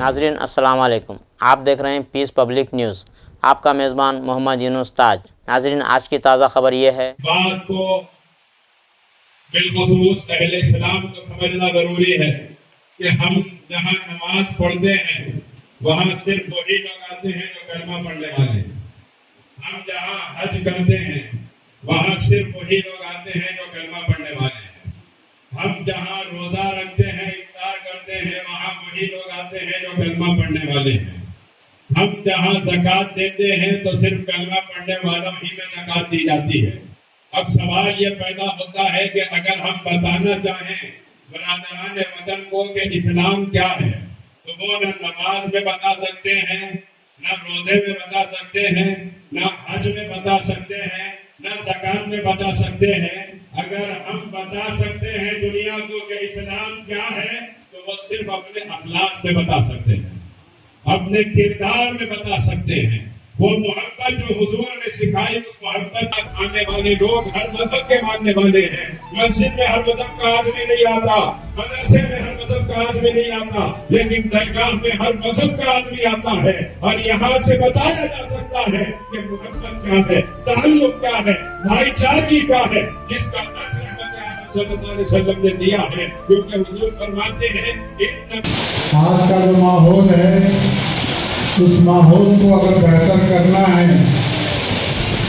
नाजरीन अस्सलाम वालेकुम। आप देख रहे हैं पीस पब्लिक न्यूज़। आपका मेज़बान मोहम्मद यूनुस ताज। नाजरीन आज की ताज़ा खबर यह है, बात को बिलखुसूस अहले इस्लाम को समझना जरूरी है कि हम जहाँ नमाज पढ़ते हैं वहाँ सिर्फ वही लोग आते हैं जो कलमा पढ़ने वाले हैं। हम जहाँ हज करते हैं वहाँ सिर्फ वही लोग आते हैं जो कलमा पढ़ने वाले हैं। हम जहाँ रोजा रखते हैं, इफ्तार करते हैं, वहाँ वही लोग आते हैं जो कलमा पढ़ने वाले हैं। हम जहाँ ज़कात देते हैं तो सिर्फ कलमा पढ़ने वालों ही में ज़कात दी जाती है। अब सवाल ये पैदा होता है कि अगर हम बताना चाहें बरादरान वतन को कि इस्लाम क्या है, तो वो न नमाज में बता सकते हैं, न रोजे में बता सकते हैं, न हज में बता सकते हैं, न ज़कात में बता सकते हैं। अगर हम बता सकते हैं दुनिया को कि इस्लाम क्या है, तो वो सिर्फ अपने अखलाक में बता सकते हैं, अपने किरदार में बता सकते हैं। वो मोहब्बत जो हुजूर ने सिखाई, उस मोहब्बत का आने वाले लोग हर मजहब के मानने वाले हैं। मस्जिद में हर मजहब का आदमी नहीं आता, मदरसे में हर मजहब का आदमी नहीं आता, लेकिन दरगाह में हर मजहब का आदमी आता है। और यहाँ से बताया जा सकता है कि मोहब्बत क्या है, ताल्लुक क्या है, भाईचारगी क्या है, जिसका सल्लल्लाहु अलैहि वसल्लम ने दिया है। क्योंकि हुजूर फरमाते हैं आज का जो माहौल है, उस माहौल को अगर बेहतर करना है,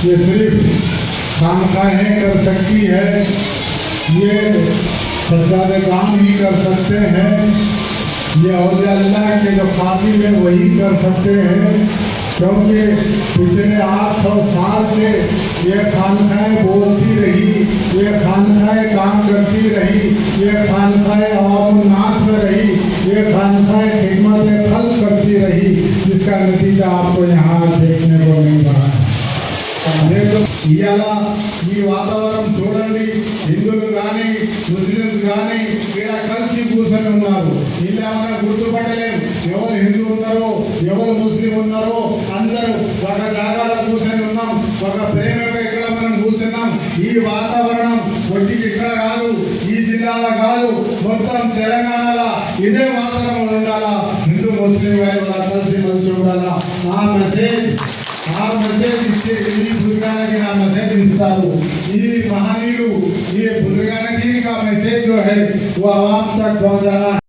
ये सिर्फ खानकाहें कर सकती है, ये सज्जादे काम ही कर सकते हैं, ये औलिया अल्लाह के जो काबिल है वही कर सकते हैं। क्योंकि पिछले 800 साल से ये खानकाहें बोलती रही, ये खानकाहें काम करती रही, ये खानकाहें अवामुन्नास में रही, ये खानकाहें खिदमत खल्क़ करती रही, जिसका नतीजा आपको यहाँ देखने को मिल रहा है। ఇలా ఈ వాతావరణం చూడండి, హిందువులు కానీ ముస్లింలు కానీ ఇక్కడ కలిసి కూర్చొని ఉన్నారు. ఇలా మనం గుర్తుపట్టలేం ఎవరు హిందూ ఉన్నారో ఎవరు ముస్లిం ఉన్నారో, అందరూ ఒక జాగాలో కూర్చొని ఉన్నాం, ఒక ప్రేమగా ఇక్కడ మనం కూర్చున్నాం. ఈ వాతావరణం ఒట్టికి ఇక్కడ కాదు, ఈ జిల్లాలో కాదు, మొత్తం తెలంగాణలో ఇదే వాతావరణం ఉండాలా. హిందూ ముస్లిం వారి కలిసి మంచి ఉండాలా. ఆ మెసేజ్ ఇచ్చే ఈ బుजुर्गाने का मैसेज इस्तारू, ये महानीलू, ये बुजुर्गाने का मैसेज जो है वो आवाम तक पहुँचाना।